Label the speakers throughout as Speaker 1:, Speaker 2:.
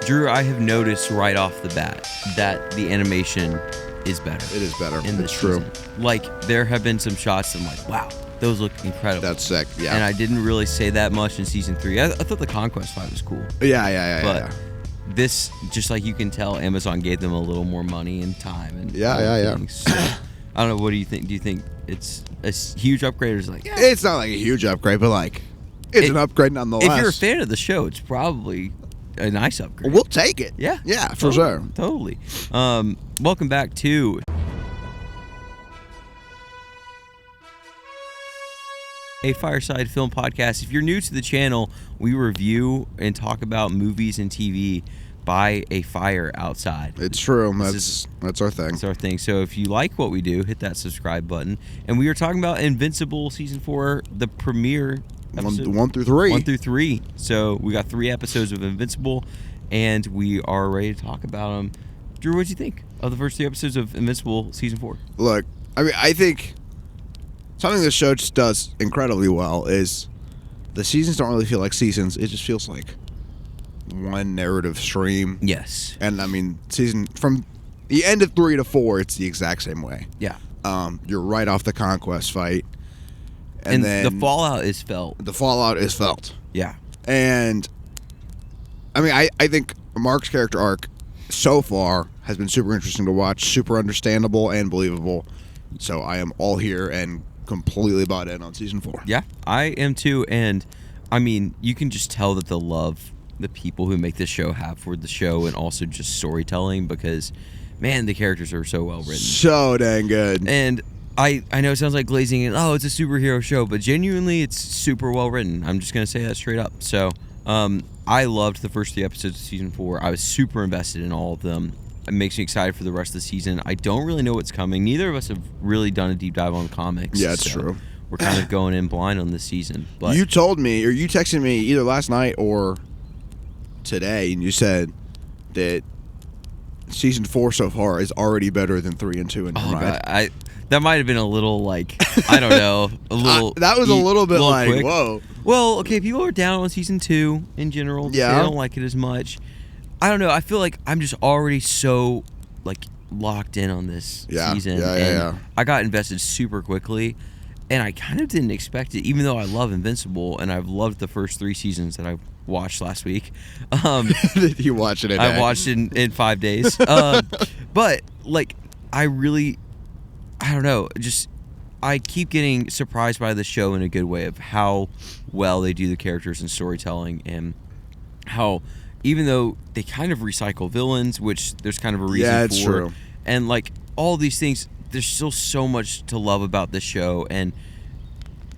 Speaker 1: Drew, I have noticed right off the bat that the animation is better.
Speaker 2: It is better.
Speaker 1: It's true. Like, there have been some shots that I'm like, wow, those look incredible.
Speaker 2: That's sick, yeah.
Speaker 1: And I didn't really say that much in season 3. I thought the Conquest fight was cool.
Speaker 2: Yeah.
Speaker 1: But this, just like you can tell, Amazon gave them a little more money and time. And
Speaker 2: Yeah.
Speaker 1: So, I don't know, what do you think? Do you think it's a huge upgrade, or is it like,
Speaker 2: It's not like a huge upgrade, but like, it's an upgrade nonetheless.
Speaker 1: If you're a fan of the show, it's probably a nice upgrade.
Speaker 2: We'll take it.
Speaker 1: Yeah,
Speaker 2: for sure.
Speaker 1: Totally. Welcome back to a Fireside film podcast. If you're new to the channel, we review and talk about movies and TV by a fire outside.
Speaker 2: It's true. That's our thing.
Speaker 1: That's our thing. So if you like what we do, hit that subscribe button. And we are talking about Invincible season 4, the premiere episode,
Speaker 2: 1 through 3.
Speaker 1: 1 through 3. So we got 3 episodes of Invincible, and we are ready to talk about them. Drew, what did you think of the first 3 episodes of Invincible season 4?
Speaker 2: Look, I mean, I think something this show just does incredibly well is the seasons don't really feel like seasons. It just feels like one narrative stream.
Speaker 1: Yes.
Speaker 2: And I mean, from the end of 3 to 4, it's the exact same way.
Speaker 1: Yeah.
Speaker 2: You're right off the Conquest fight.
Speaker 1: And
Speaker 2: then
Speaker 1: the fallout is felt.
Speaker 2: The fallout is felt.
Speaker 1: Yeah.
Speaker 2: And I mean, I think Mark's character arc so far has been super interesting to watch, super understandable and believable. So I am all here and completely bought in on season 4.
Speaker 1: Yeah, I am too. And I mean, you can just tell that the love the people who make this show have for the show, and also just storytelling, because man, the characters are so well written,
Speaker 2: so dang good.
Speaker 1: And I know it sounds like glazing and it's a superhero show, but genuinely it's super well written. I'm just gonna say that straight up. So I loved the first 3 episodes of season 4. I was super invested in all of them. It makes me excited for the rest of the season. I don't really know what's coming. Neither of us have really done a deep dive on the comics.
Speaker 2: Yeah, it's true.
Speaker 1: We're kind of going in blind on this season. But
Speaker 2: you told me, or you texted me either last night or today, and you said that season 4 so far is already better than 3 and 2 in your mind.
Speaker 1: God, that might have been a little, like, I don't know, a little.
Speaker 2: That was a little bit like,
Speaker 1: quick.
Speaker 2: whoa.
Speaker 1: Well, okay, people are down on season 2 in general.
Speaker 2: Yeah.
Speaker 1: They don't like it as much. I don't know. I feel like I'm just already so, like, locked in on this season.
Speaker 2: Yeah.
Speaker 1: I got invested super quickly, and I kind of didn't expect it, even though I love Invincible, and I've loved the first 3 seasons that I watched last week.
Speaker 2: Did you watch it in
Speaker 1: I watched it in 5 days. But, like, I don't know, just I keep getting surprised by the show in a good way of how well they do the characters and storytelling, and how even though they kind of recycle villains, which there's kind of a reason for.
Speaker 2: It's true.
Speaker 1: And like all these things, there's still so much to love about this show. And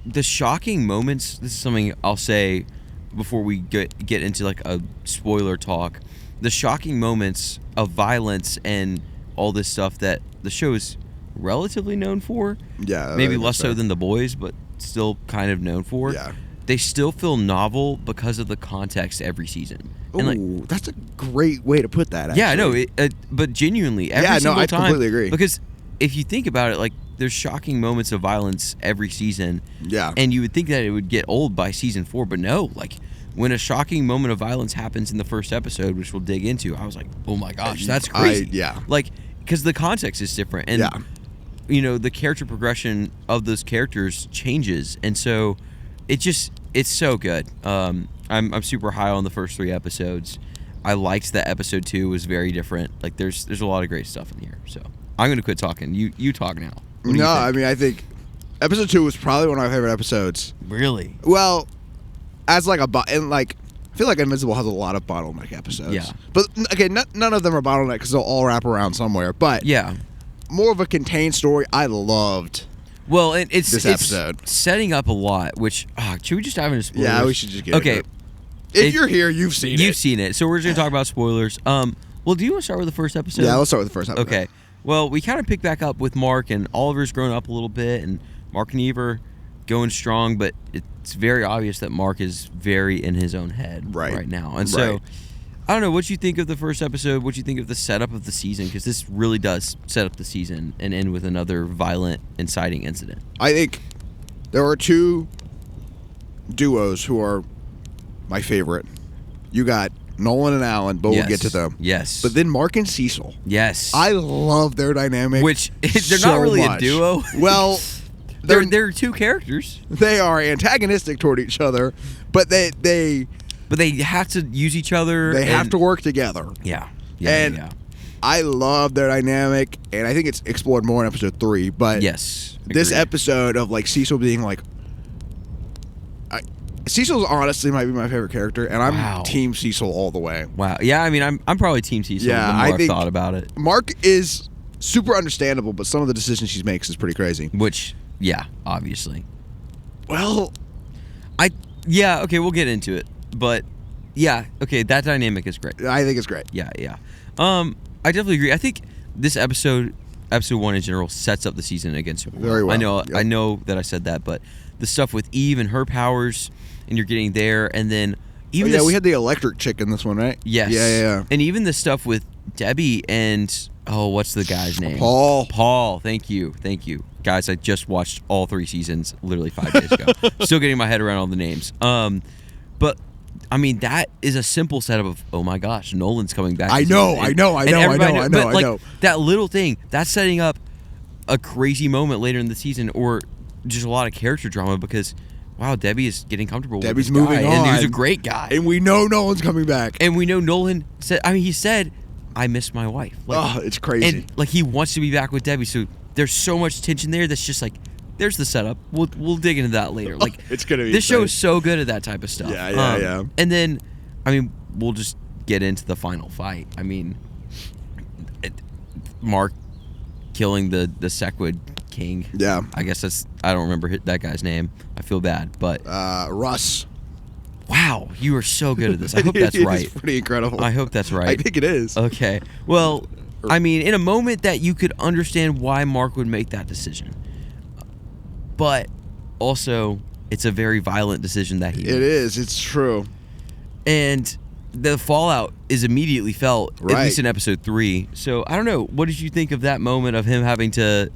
Speaker 1: the shocking moments, this is something I'll say before we get into like a spoiler talk, the shocking moments of violence and all this stuff that the show is relatively known for.
Speaker 2: Yeah.
Speaker 1: Maybe less so than The Boys, but still kind of known for.
Speaker 2: Yeah.
Speaker 1: They still feel novel because of the context every season. And
Speaker 2: Ooh, that's a great way to put that, actually.
Speaker 1: Yeah, I know. But genuinely, every single time.
Speaker 2: I completely agree.
Speaker 1: Because if you think about it, like, there's shocking moments of violence every season.
Speaker 2: Yeah.
Speaker 1: And you would think that it would get old by season 4, but no. Like, when a shocking moment of violence happens in the first episode, which we'll dig into, I was like, oh my gosh, that's crazy.
Speaker 2: Yeah.
Speaker 1: Like, because the context is different. And, you know, the character progression of those characters changes. And so it's so good. I'm super high on the first 3 episodes. I liked that episode 2 was very different. Like, there's a lot of great stuff in here. So I'm gonna quit talking. You talk now.
Speaker 2: No, I mean, I think episode 2 was probably one of my favorite episodes.
Speaker 1: Really?
Speaker 2: Well, as like and like, I feel like Invincible has a lot of bottleneck episodes.
Speaker 1: Yeah.
Speaker 2: But okay, none of them are bottleneck because they'll all wrap around somewhere. But
Speaker 1: yeah, more
Speaker 2: of a contained story. I loved.
Speaker 1: Well, and it's
Speaker 2: episode
Speaker 1: setting up a lot. Which should we just dive into spoilers?
Speaker 2: Yeah, we should just get
Speaker 1: into
Speaker 2: it. If you're here, you've seen it.
Speaker 1: You've seen it. So we're just gonna talk about spoilers. Well, do you want to start with the first episode?
Speaker 2: Yeah, let's start with the first episode.
Speaker 1: Okay. Well, we kind of pick back up with Mark, and Oliver's grown up a little bit, and Mark and Eve are going strong, but it's very obvious that Mark is very in his own head right now. And so, I don't know, what you think of the first episode, what you think of the setup of the season, because this really does set up the season and end with another violent, inciting incident.
Speaker 2: I think there are 2 duos who are my favorite. You got Nolan and Alan, but we'll get to them.
Speaker 1: Yes.
Speaker 2: But then Mark and Cecil.
Speaker 1: Yes.
Speaker 2: I love their dynamic.
Speaker 1: Which, they're
Speaker 2: so
Speaker 1: not really
Speaker 2: much.
Speaker 1: a duo.
Speaker 2: Well,
Speaker 1: they're two characters.
Speaker 2: They are antagonistic toward each other, but they
Speaker 1: have to use each other.
Speaker 2: They have to work together.
Speaker 1: Yeah.
Speaker 2: I love their dynamic, and I think it's explored more in episode 3. But
Speaker 1: yes,
Speaker 2: this episode of like Cecil being like, Cecil's honestly might be my favorite character, and I'm Team Cecil all the way.
Speaker 1: Wow. Yeah, I mean, I'm probably Team Cecil.
Speaker 2: Yeah,
Speaker 1: the more I've thought about it.
Speaker 2: Mark is super understandable, but some of the decisions she makes is pretty crazy.
Speaker 1: Which, yeah, obviously.
Speaker 2: Well,
Speaker 1: okay, we'll get into it, but yeah, okay, that dynamic is great.
Speaker 2: I think it's great.
Speaker 1: Yeah. I definitely agree. I think this episode 1 in general, sets up the season again super well.
Speaker 2: Very well.
Speaker 1: I know that I said that, but the stuff with Eve and her powers, and you're getting there, and then even
Speaker 2: we had the electric chick in this one, right?
Speaker 1: Yes.
Speaker 2: Yeah.
Speaker 1: And even the stuff with Debbie and what's the guy's name?
Speaker 2: Paul.
Speaker 1: Thank you, guys. I just watched all 3 seasons literally 5 days ago. Still getting my head around all the names. But I mean, that is a simple setup of, oh my gosh, Nolan's coming back.
Speaker 2: I know.
Speaker 1: But that little thing, that's setting up a crazy moment later in the season, or just a lot of character drama because, wow, Debbie is getting comfortable with this
Speaker 2: moving
Speaker 1: guy,
Speaker 2: on.
Speaker 1: and he's a great guy.
Speaker 2: And we know Nolan's coming back.
Speaker 1: And we know Nolan said, he said, I miss my wife.
Speaker 2: It's crazy.
Speaker 1: And he wants to be back with Debbie, so there's so much tension there that's just there's the setup. We'll dig into that later.
Speaker 2: It's gonna be
Speaker 1: this show is so good at that type of stuff.
Speaker 2: Yeah.
Speaker 1: And then, I mean, we'll just get into the final fight. I mean, Mark killing the Sequid King.
Speaker 2: Yeah.
Speaker 1: I guess I don't remember that guy's name. I feel bad, but
Speaker 2: Russ.
Speaker 1: Wow, you are so good at this. I hope that's right.
Speaker 2: It's pretty incredible.
Speaker 1: I hope that's right.
Speaker 2: I think it is.
Speaker 1: Okay. Well, I mean, in a moment that you could understand why Mark would make that decision. But also, it's a very violent decision that he made.
Speaker 2: It is. It's true.
Speaker 1: And the fallout is immediately felt, at least in episode 3. So, I don't know. What did you think of that moment of him having to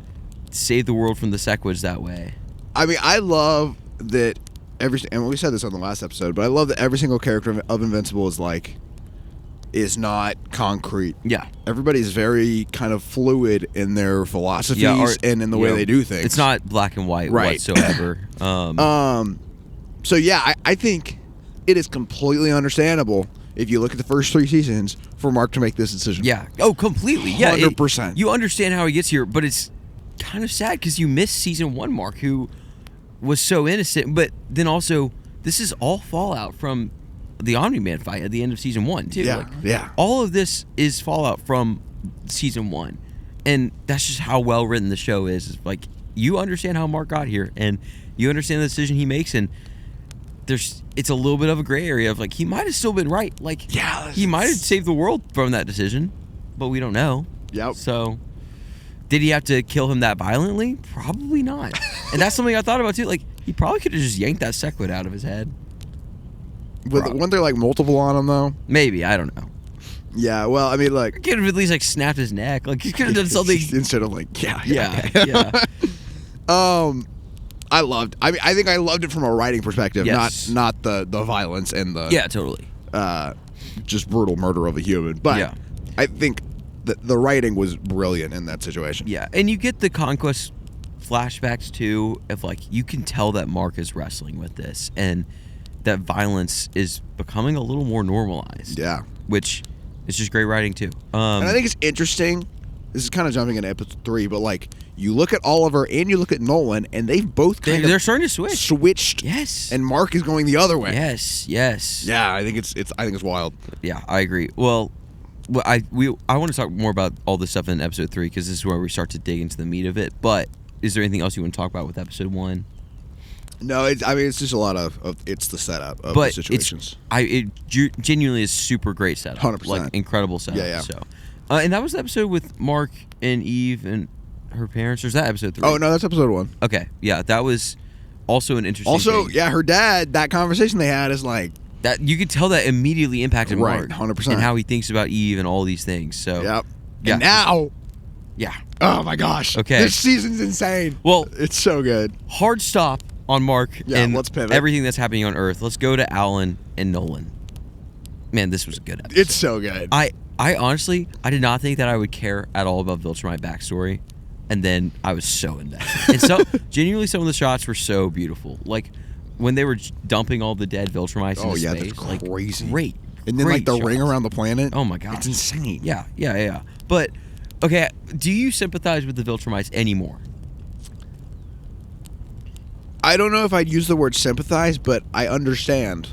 Speaker 1: save the world from the Sequids that way?
Speaker 2: I mean, I love that and we said this on the last episode, but I love that every single character of Invincible is not concrete.
Speaker 1: Yeah.
Speaker 2: Everybody's very kind of fluid in their philosophies and in the way they do things.
Speaker 1: It's not black and white whatsoever.
Speaker 2: So yeah, I think it is completely understandable if you look at the first 3 seasons for Mark to make this decision.
Speaker 1: Yeah. Oh, completely. Yeah.
Speaker 2: 100%.
Speaker 1: You understand how he gets here, but it's kind of sad because you miss season 1 Mark, who was so innocent, but then also this is all fallout from the Omni-Man fight at the end of season 1 too.
Speaker 2: Yeah.
Speaker 1: All of this is fallout from season 1, and that's just how well written the show is. You understand how Mark got here, and you understand the decision he makes, and it's a little bit of a gray area of he might have still been right. He might have saved the world from that decision, but we don't know.
Speaker 2: Yep.
Speaker 1: So, did he have to kill him that violently? Probably not. And that's something I thought about too. He probably could have just yanked that Sequid out of his head.
Speaker 2: Weren't there multiple on him though?
Speaker 1: Maybe, I don't know.
Speaker 2: Yeah, well, I mean,
Speaker 1: he could have at least snapped his neck. He could have done something
Speaker 2: instead of
Speaker 1: yeah.
Speaker 2: I think I loved it from a writing perspective,
Speaker 1: yes.
Speaker 2: not the violence and the
Speaker 1: totally
Speaker 2: just brutal murder of a human. But I think the writing was brilliant in that situation.
Speaker 1: Yeah, and you get the conquest flashbacks too. If you can tell that Mark is wrestling with this, and that violence is becoming a little more normalized.
Speaker 2: Yeah,
Speaker 1: which is just great writing too.
Speaker 2: And I think it's interesting. This is kind of jumping into episode 3, but you look at Oliver and you look at Nolan, and they've both
Speaker 1: they're starting to
Speaker 2: switched.
Speaker 1: Yes,
Speaker 2: and Mark is going the other way.
Speaker 1: Yes.
Speaker 2: Yeah, I think it's wild.
Speaker 1: Yeah, I agree. Well, I want to talk more about all this stuff in episode 3 because this is where we start to dig into the meat of it. But is there anything else you want to talk about with episode 1?
Speaker 2: No, it's just a lot of it's the setup of the situations.
Speaker 1: It genuinely is super great setup.
Speaker 2: 100%.
Speaker 1: Incredible setup.
Speaker 2: Yeah.
Speaker 1: So, and that was the episode with Mark and Eve and her parents. Or is that episode 3?
Speaker 2: Oh no, that's episode 1.
Speaker 1: Okay, yeah, that was also an interesting.
Speaker 2: Also,
Speaker 1: thing.
Speaker 2: Yeah, her dad. That conversation they had is
Speaker 1: that you could tell that immediately impacted Mark,
Speaker 2: 100%,
Speaker 1: and how he thinks about Eve and all these things. So,
Speaker 2: yep.
Speaker 1: Yeah.
Speaker 2: And now,
Speaker 1: yeah.
Speaker 2: Oh my gosh.
Speaker 1: Okay.
Speaker 2: This season's insane.
Speaker 1: Well,
Speaker 2: it's so good.
Speaker 1: Hard stop on Mark and
Speaker 2: let's pivot.
Speaker 1: Everything that's happening on Earth. Let's go to Alan and Nolan. Man, this was a good episode.
Speaker 2: It's so good.
Speaker 1: I honestly, I did not think that I would care at all about Viltrumite backstory, and then I was so invested. And so, genuinely, some of the shots were so beautiful. Like, when they were dumping all the dead Viltrumites into space.
Speaker 2: That's crazy.
Speaker 1: Like, great.
Speaker 2: And then,
Speaker 1: great
Speaker 2: the
Speaker 1: shots.
Speaker 2: ring around the planet.
Speaker 1: Oh, my gosh.
Speaker 2: It's insane.
Speaker 1: Yeah. But, okay, do you sympathize with the Viltrumites anymore?
Speaker 2: I don't know if I'd use the word sympathize, but I understand.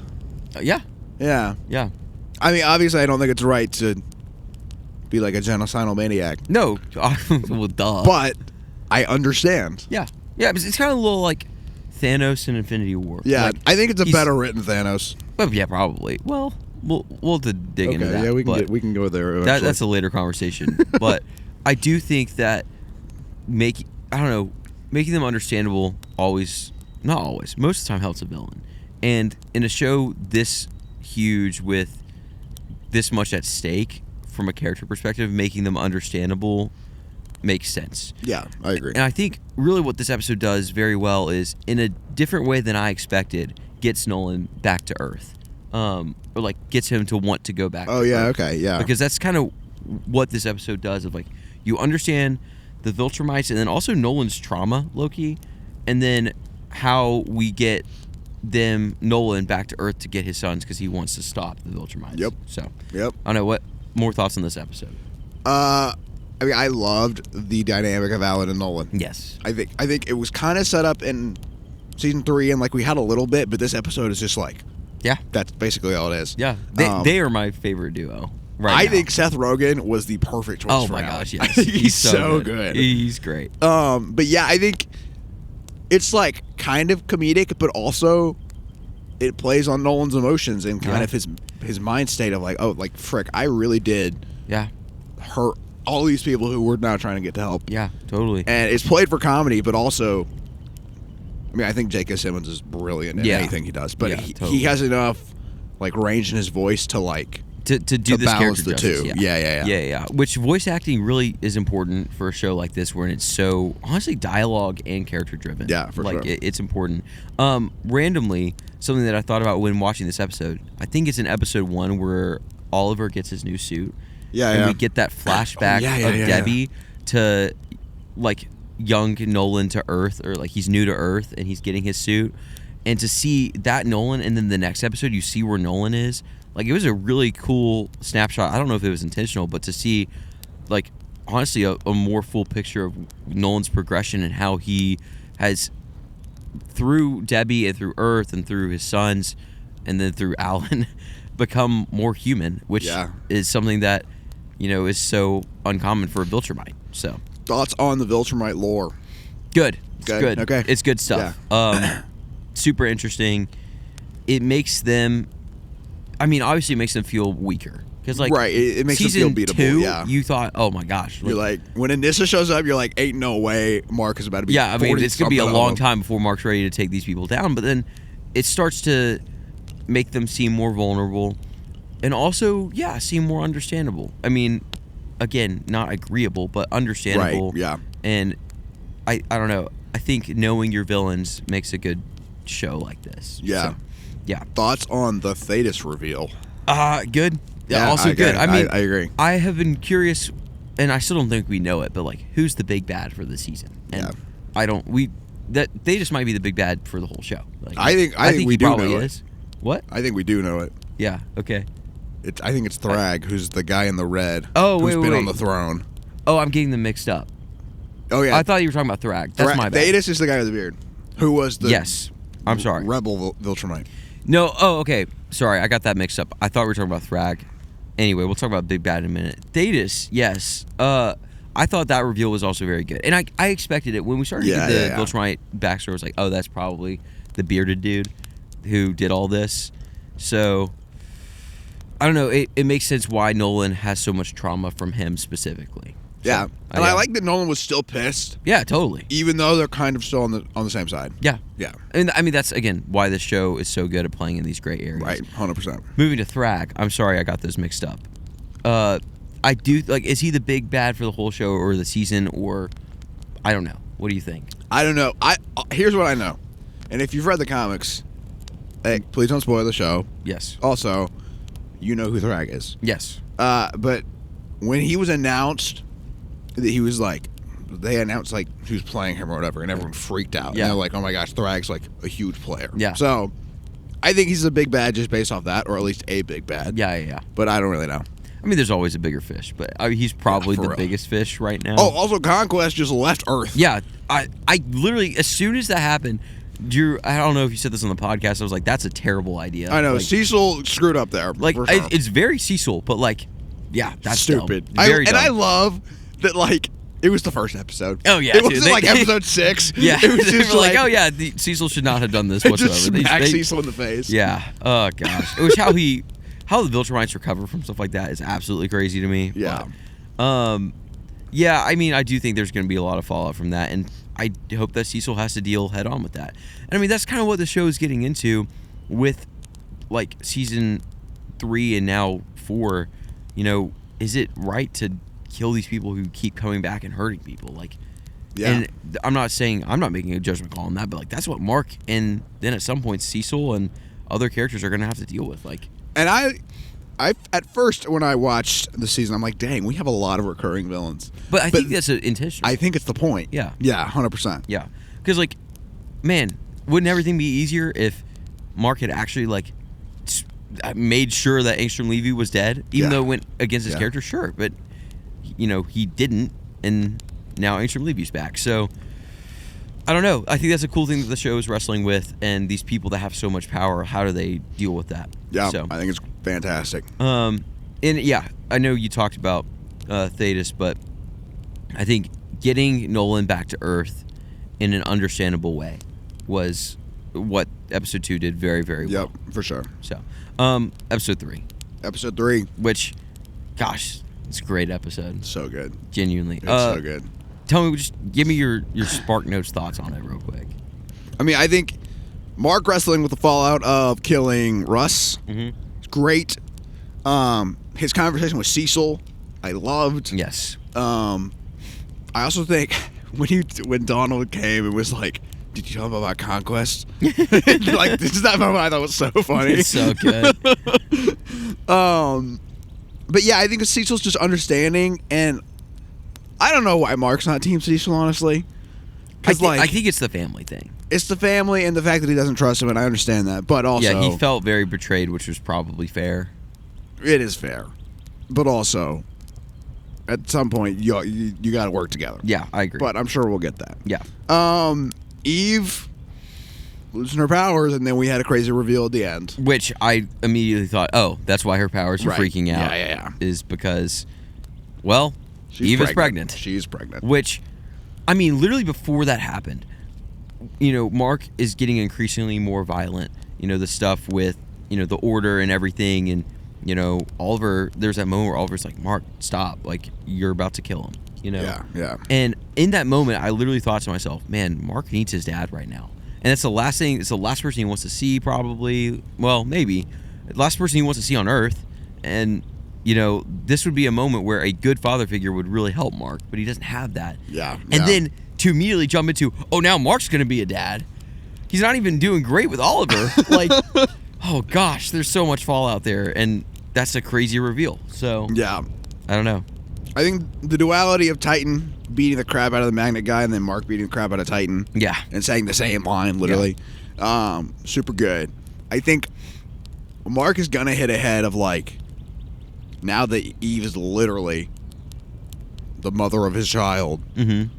Speaker 1: Yeah.
Speaker 2: Yeah. I mean, obviously, I don't think it's right to be like a genocidal maniac.
Speaker 1: No. Well, duh.
Speaker 2: But I understand.
Speaker 1: Yeah, it's kind of a little like Thanos in Infinity War.
Speaker 2: Yeah,
Speaker 1: like,
Speaker 2: I think it's a better written Thanos.
Speaker 1: Well, yeah, probably. Well, we'll have to dig into that.
Speaker 2: Yeah, we can go there.
Speaker 1: That's a later conversation. But I do think that making them understandable not always, most of the time helps a villain. And in a show this huge with this much at stake from a character perspective, making them understandable makes sense.
Speaker 2: Yeah, I agree.
Speaker 1: And I think really what this episode does very well is, in a different way than I expected, gets Nolan back to Earth. Or like gets him to want to go back to Earth.
Speaker 2: Okay, yeah.
Speaker 1: Because that's kind of what this episode does, of like, you understand the Viltrumites and then also Nolan's trauma, low-key, and then how we get Nolan back to Earth to get his sons because he wants to stop the Viltrumites.
Speaker 2: Yep.
Speaker 1: So,
Speaker 2: Yep.
Speaker 1: I don't know, what more thoughts on this episode?
Speaker 2: I mean, I loved the dynamic of Alan and Nolan.
Speaker 1: Yes.
Speaker 2: I think it was kind of set up in season 3, and like we had a little bit, but this episode is just like,
Speaker 1: yeah,
Speaker 2: that's basically all it is.
Speaker 1: Yeah, they are my favorite duo. Right now.
Speaker 2: think Seth Rogen was the perfect choice.
Speaker 1: Oh
Speaker 2: for
Speaker 1: my
Speaker 2: Alan.
Speaker 1: gosh, yes,
Speaker 2: he's so good.
Speaker 1: He's great.
Speaker 2: But yeah, I think it's like kind of comedic, but also it plays on Nolan's emotions and kind of his mind state of like, oh, like frick, I really did hurt all these people who we're now trying to get to help.
Speaker 1: Yeah, totally.
Speaker 2: And it's played for comedy, but also, I mean, I think J.K. Simmons is brilliant in anything he does, but he has enough like range in his voice to like
Speaker 1: to do this
Speaker 2: balance
Speaker 1: character
Speaker 2: the
Speaker 1: justice.
Speaker 2: two. Yeah.
Speaker 1: Which voice acting really is important for a show like this, where it's so honestly dialogue and character driven.
Speaker 2: Yeah, for
Speaker 1: like,
Speaker 2: sure.
Speaker 1: It's important. Randomly, something that I thought about when watching this episode, I think it's in episode 1 where Oliver gets his new suit. And we get that flashback of Debbie to like young Nolan to Earth, or like he's new to Earth and he's getting his suit, and to see that Nolan, and then the next episode you see where Nolan is. Like, it was a really cool snapshot. I don't know if it was intentional, but to see, like, honestly, a more full picture of Nolan's progression and how he has, through Debbie and through Earth and through his sons and then through Alan, become more human, which is something that, is so uncommon for a Viltrumite. So,
Speaker 2: thoughts on the Viltrumite lore?
Speaker 1: Good. It's good.
Speaker 2: Okay.
Speaker 1: It's good stuff.
Speaker 2: Yeah.
Speaker 1: Super interesting. It makes them... I mean, obviously, it makes them feel weaker. Because, like,
Speaker 2: it makes them feel beatable.
Speaker 1: Season 2, you thought, oh my gosh.
Speaker 2: You're like, when Anissa shows up, you're like, ain't no way Mark is about to be.
Speaker 1: Yeah, I mean, it's going to be a long time before Mark's ready to take these people down. But then it starts to make them seem more vulnerable. And also, seem more understandable. I mean, again, not agreeable, but understandable.
Speaker 2: Right, yeah.
Speaker 1: And I don't know. I think knowing your villains makes a good show like this.
Speaker 2: Yeah.
Speaker 1: So, yeah.
Speaker 2: Thoughts on the Thetis reveal?
Speaker 1: Good.
Speaker 2: Yeah,
Speaker 1: also good. I mean,
Speaker 2: I agree.
Speaker 1: I have been curious, and I still don't think we know it, but like, who's the big bad for the season? And they just might be the big bad for the whole show. Like,
Speaker 2: I think we
Speaker 1: he
Speaker 2: do
Speaker 1: probably
Speaker 2: know
Speaker 1: is.
Speaker 2: it.
Speaker 1: What?
Speaker 2: I think we do know it.
Speaker 1: Yeah. Okay.
Speaker 2: I think it's Thrag, who's the guy in the red.
Speaker 1: Oh,
Speaker 2: who's
Speaker 1: wait,
Speaker 2: been
Speaker 1: wait.
Speaker 2: on the throne.
Speaker 1: Oh, I'm getting them mixed up.
Speaker 2: Oh yeah.
Speaker 1: I thought you were talking about Thrag. That's my bad.
Speaker 2: Thetis is the guy with the beard, who was the
Speaker 1: I'm sorry.
Speaker 2: rebel Viltrumite.
Speaker 1: No. Oh, okay. Sorry, I got that mixed up. I thought we were talking about Thrag. Anyway, we'll talk about Big Bad in a minute. Thetis, yes. I thought that reveal was also very good, and I expected it when we started to get the Viltrumite backstory. I was like, oh, that's probably the bearded dude who did all this. So I don't know. It makes sense why Nolan has so much trauma from him specifically.
Speaker 2: Yeah, and I like that Nolan was still pissed.
Speaker 1: Yeah, totally.
Speaker 2: Even though they're kind of still on the same side.
Speaker 1: Yeah.
Speaker 2: Yeah.
Speaker 1: And I mean, that's, again, why this show is so good at playing in these gray areas.
Speaker 2: Right, 100%.
Speaker 1: Moving to Thrag. I'm sorry I got those mixed up. I do, like, is he the big bad for the whole show or the season, or I don't know. What do you think?
Speaker 2: I don't know. Here's what I know. And if you've read the comics, hey, please don't spoil the show.
Speaker 1: Yes.
Speaker 2: Also, you know who Thrag is.
Speaker 1: Yes.
Speaker 2: But when he was announced that he was like, they announced like who's playing him or whatever, and everyone freaked out.
Speaker 1: Yeah.
Speaker 2: And they're like, oh my gosh, Thrag's like a huge player.
Speaker 1: Yeah.
Speaker 2: So I think he's a big bad just based off that, or at least a big bad.
Speaker 1: Yeah.
Speaker 2: But I don't really know.
Speaker 1: I mean, there's always a bigger fish, but he's probably the biggest fish right now.
Speaker 2: Oh, also Conquest just left Earth.
Speaker 1: Yeah. I literally, as soon as that happened, Drew, I don't know if you said this on the podcast, I was like, that's a terrible idea.
Speaker 2: I know.
Speaker 1: Like,
Speaker 2: Cecil screwed up there.
Speaker 1: Like,
Speaker 2: for sure.
Speaker 1: it's very Cecil, but like, yeah, that's
Speaker 2: stupid.
Speaker 1: Dumb. Very dumb.
Speaker 2: And I love that, like, it was the first episode.
Speaker 1: Oh, yeah.
Speaker 2: It wasn't like episode 6.
Speaker 1: Yeah.
Speaker 2: It was just
Speaker 1: like, oh, yeah, Cecil should not have done this whatsoever.
Speaker 2: Just smack Cecil in the face.
Speaker 1: Yeah. Oh, gosh. It was how the Viltrumites recover from stuff like that is absolutely crazy to me.
Speaker 2: Yeah.
Speaker 1: But, yeah, I mean, I do think there's going to be a lot of fallout from that, and I hope that Cecil has to deal head on with that. And I mean, that's kind of what the show is getting into with, like, season 3 and now 4. You know, is it right to kill these people who keep coming back and hurting people? Like,
Speaker 2: yeah.
Speaker 1: And I'm not making a judgment call on that, but like, that's what Mark and then at some point Cecil and other characters are going to have to deal with. Like,
Speaker 2: and I at first when I watched the season, I'm like, dang, we have a lot of recurring villains.
Speaker 1: But I think that's intentional.
Speaker 2: I think it's the point.
Speaker 1: Yeah.
Speaker 2: Yeah, 100%.
Speaker 1: Yeah. Because, like, man, wouldn't everything be easier if Mark had actually, like, made sure that Angstrom Levy was dead, even though it went against his character? Sure. But, you know, he didn't, and now Angstrom Levy's back. So, I don't know. I think that's a cool thing that the show is wrestling with, and these people that have so much power, how do they deal with that?
Speaker 2: Yeah,
Speaker 1: so,
Speaker 2: I think it's fantastic.
Speaker 1: And yeah, I know you talked about Thetis, but I think getting Nolan back to Earth in an understandable way was what episode 2 did very, very well.
Speaker 2: Yep, for sure.
Speaker 1: So, episode 3.
Speaker 2: Episode 3.
Speaker 1: Which, gosh, it's a great episode.
Speaker 2: So good.
Speaker 1: Genuinely.
Speaker 2: It's so good.
Speaker 1: Tell me, just give me your Spark Notes thoughts on it real quick.
Speaker 2: I mean, I think Mark wrestling with the fallout of killing Russ.
Speaker 1: Mm-hmm.
Speaker 2: It's great. His conversation with Cecil, I loved.
Speaker 1: Yes.
Speaker 2: I also think when Donald came and was like, "Did you tell him about Conquest?" Like, this is that moment I thought was so funny.
Speaker 1: It's so good.
Speaker 2: But yeah, I think Cecil's just understanding, and I don't know why Mark's not Team Cecil, honestly.
Speaker 1: I think it's the family thing.
Speaker 2: It's the family and the fact that he doesn't trust him, and I understand that. But also,
Speaker 1: yeah, he felt very betrayed, which was probably fair.
Speaker 2: It is fair, but also, at some point, you got to work together.
Speaker 1: Yeah, I agree.
Speaker 2: But I'm sure we'll get that.
Speaker 1: Yeah.
Speaker 2: Eve losing her powers, and then we had a crazy reveal at the end.
Speaker 1: Which I immediately thought, oh, that's why her powers are freaking out.
Speaker 2: Yeah.
Speaker 1: Is because, well, Eve is pregnant.
Speaker 2: She's pregnant.
Speaker 1: Which, I mean, literally before that happened, you know, Mark is getting increasingly more violent. You know, the stuff with, you know, the order and everything, and, you know, Oliver, there's that moment where Oliver's like, Mark, stop. Like, you're about to kill him, you know?
Speaker 2: Yeah.
Speaker 1: And in that moment, I literally thought to myself, man, Mark needs his dad right now. And it's the last thing, it's the last person he wants to see, probably. Well, maybe. The last person he wants to see on Earth. And, you know, this would be a moment where a good father figure would really help Mark, but he doesn't have that.
Speaker 2: Yeah.
Speaker 1: And then to immediately jump into, oh, now Mark's going to be a dad. He's not even doing great with Oliver. Like, oh, gosh, there's so much fallout there. And that's a crazy reveal. So,
Speaker 2: yeah.
Speaker 1: I don't know.
Speaker 2: I think the duality of Titan beating the crap out of the Magnet guy and then Mark beating the crap out of Titan.
Speaker 1: Yeah.
Speaker 2: And saying the same line, literally. Yeah. Super good. I think Mark is going to hit ahead of, like, now that Eve is literally the mother of his child,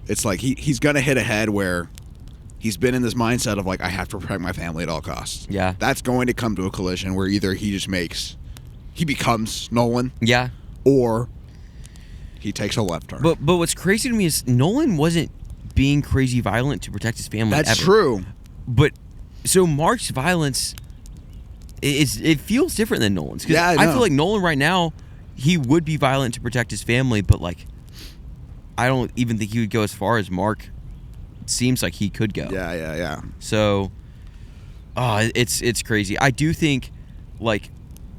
Speaker 2: it's like he's going to hit ahead where he's been in this mindset of, like, I have to protect my family at all costs.
Speaker 1: Yeah.
Speaker 2: That's going to come to a collision where either he becomes Nolan.
Speaker 1: Yeah.
Speaker 2: Or he takes a left turn.
Speaker 1: But what's crazy to me is Nolan wasn't being crazy violent to protect his family.
Speaker 2: That's
Speaker 1: ever.
Speaker 2: true.
Speaker 1: But so Mark's violence, it feels different than Nolan's.
Speaker 2: Yeah,
Speaker 1: I feel like Nolan right now, he would be violent to protect his family, but like, I don't even think he would go as far as Mark seems like he could go.
Speaker 2: Yeah.
Speaker 1: So, it's crazy. I do think, like,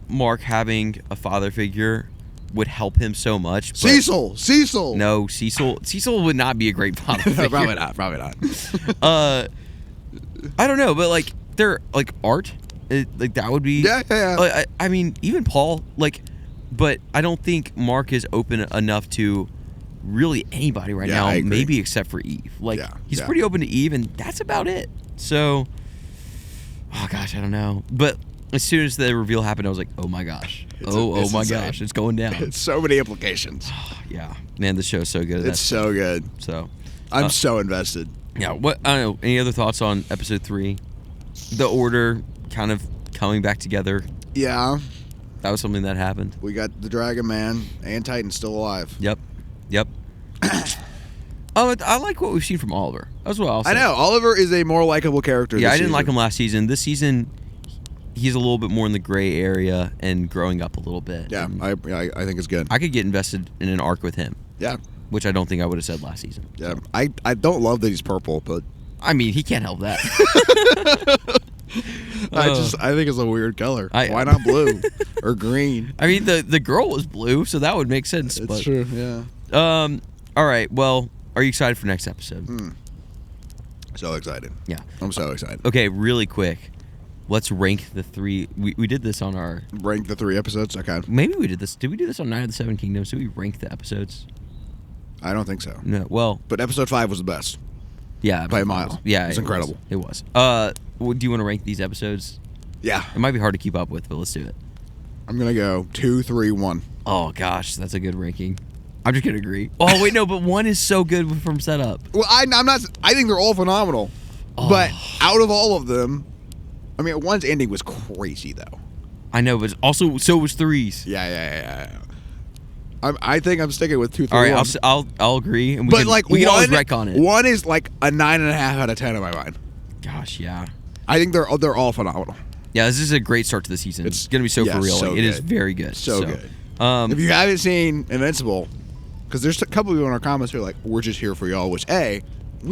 Speaker 1: Mark having a father figure would help him so much. But
Speaker 2: Cecil.
Speaker 1: No, Cecil would not be a great father figure.
Speaker 2: Probably not.
Speaker 1: I don't know, but like they're like art Like that would be.
Speaker 2: Yeah.
Speaker 1: I mean, even Paul. Like, but I don't think Mark is open enough to really anybody right now. Maybe except for Eve. Like he's pretty open to Eve, and that's about it. So, oh gosh, I don't know. But as soon as the reveal happened, I was like, oh my gosh, oh my gosh, it's going down.
Speaker 2: It's so many implications.
Speaker 1: Yeah, man, the show's so good.
Speaker 2: It's so good.
Speaker 1: So,
Speaker 2: I'm so invested.
Speaker 1: Yeah. What I don't know. Any other thoughts on episode 3? The Order kind of coming back together.
Speaker 2: Yeah.
Speaker 1: That was something that happened.
Speaker 2: We got the Dragon Man and Titan still alive.
Speaker 1: Yep. Oh, I like what we've seen from Oliver. That's what I'll say.
Speaker 2: I know. Oliver is a more likable character.
Speaker 1: Yeah,
Speaker 2: this
Speaker 1: I didn't
Speaker 2: season.
Speaker 1: like him last season. This season, he's a little bit more in the gray area and growing up a little bit.
Speaker 2: Yeah, I think it's good.
Speaker 1: I could get invested in an arc with him.
Speaker 2: Yeah.
Speaker 1: Which I don't think I would have said last season.
Speaker 2: Yeah. I don't love that he's purple, but
Speaker 1: I mean, he can't help that.
Speaker 2: I think it's a weird color. Why not blue or green?
Speaker 1: I mean, the girl was blue, so that would make sense.
Speaker 2: It's true. Yeah.
Speaker 1: All right. Well, are you excited for next episode?
Speaker 2: So excited.
Speaker 1: Yeah.
Speaker 2: I'm so excited.
Speaker 1: Okay, really quick. Let's rank the 3. We did this on our...
Speaker 2: Rank the 3 episodes? Okay.
Speaker 1: Maybe we did this. Did we do this on Night of the Seven Kingdoms? Did we rank the episodes?
Speaker 2: I don't think so.
Speaker 1: No. Well...
Speaker 2: But episode 5 was the best.
Speaker 1: Yeah.
Speaker 2: By a mile.
Speaker 1: Yeah.
Speaker 2: It's incredible.
Speaker 1: It was. Do you want to rank these episodes?
Speaker 2: Yeah.
Speaker 1: It might be hard to keep up with, but let's do it.
Speaker 2: I'm going to go 2, 3, 1.
Speaker 1: Oh, gosh. That's a good ranking. I'm just going to agree. Oh, wait, no, but 1 is so good from setup.
Speaker 2: Well, I'm not... I think they're all phenomenal. Oh. But out of all of them... I mean, 1's ending was crazy, though.
Speaker 1: I know, but also, so was 3's.
Speaker 2: Yeah. I think I'm sticking with 2, 3,
Speaker 1: all right,
Speaker 2: 1.
Speaker 1: I'll agree. And
Speaker 2: we
Speaker 1: can always wreck on it.
Speaker 2: 1 is like a 9.5 out of 10 in my mind.
Speaker 1: Gosh, yeah.
Speaker 2: I think they're all phenomenal.
Speaker 1: Yeah, this is a great start to the season. It's going to be so for real.
Speaker 2: So
Speaker 1: it is very good.
Speaker 2: So good. If you haven't seen Invincible, because there's a couple of people in our comments who are like, we're just here for y'all, which, we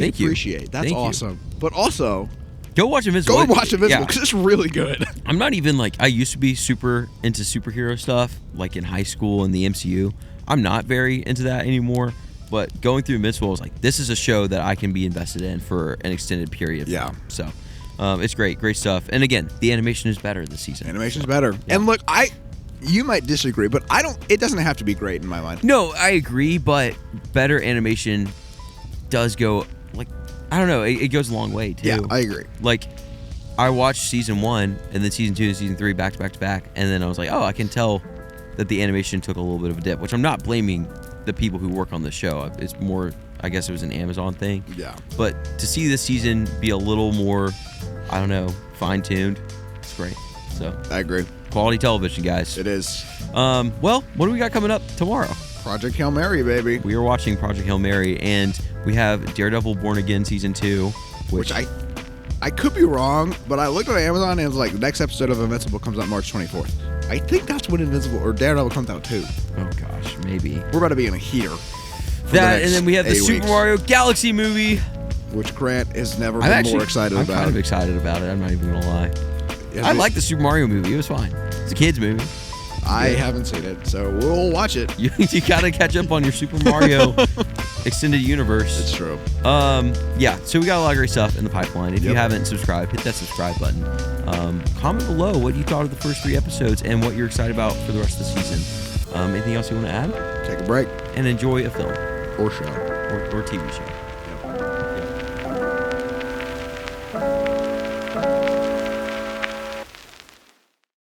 Speaker 2: appreciate. That's awesome. But also...
Speaker 1: Go watch Invincible.
Speaker 2: Go watch Invincible, because it's really good.
Speaker 1: I'm not even like... I used to be super into superhero stuff, like in high school and the MCU. I'm not very into that anymore. But going through Invincible, I was like, this is a show that I can be invested in for an extended period of time. So, it's great stuff. And again, the animation is better this season.
Speaker 2: Animation's better. Yeah. And look, you might disagree, but it doesn't have to be great in my mind.
Speaker 1: No, I agree, but better animation does go, like, I don't know, it goes a long way, too.
Speaker 2: Yeah, I agree.
Speaker 1: Like, I watched season 1, and then season 2 and season 3 back to back, and then I was like, oh, I can tell that the animation took a little bit of a dip, which I'm not blaming the people who work on the show. It's more, I guess it was an Amazon thing.
Speaker 2: Yeah. But
Speaker 1: to see this season be a little more, I don't know, fine-tuned, it's great. So
Speaker 2: I agree.
Speaker 1: Quality television, guys.
Speaker 2: It is.
Speaker 1: Well, what do we got coming up tomorrow?
Speaker 2: Project Hail Mary, baby.
Speaker 1: We are watching Project Hail Mary, and we have Daredevil Born Again Season 2. Which
Speaker 2: I could be wrong, but I looked on Amazon and it was like the next episode of Invincible comes out March 24th. I think that's when Invincible or Daredevil comes out too.
Speaker 1: Oh gosh, maybe.
Speaker 2: We're about to be in a heater.
Speaker 1: That, and then we have the Super Mario Galaxy movie,
Speaker 2: which Grant has never been more excited about.
Speaker 1: I'm kind of excited about it. I'm not even gonna lie. I like the Super Mario movie. It was fine. It's a kids movie.
Speaker 2: I haven't seen it, so we'll watch it.
Speaker 1: You gotta catch up on your Super Mario extended universe.
Speaker 2: It's true.
Speaker 1: Yeah, so we got a lot of great stuff in the pipeline. If you haven't subscribed, hit that subscribe button. Comment below what you thought of the first 3 episodes and what you're excited about for the rest of the season. Anything else you want to add?
Speaker 2: Take a break.
Speaker 1: And enjoy a film.
Speaker 2: Or show.
Speaker 1: Or TV show.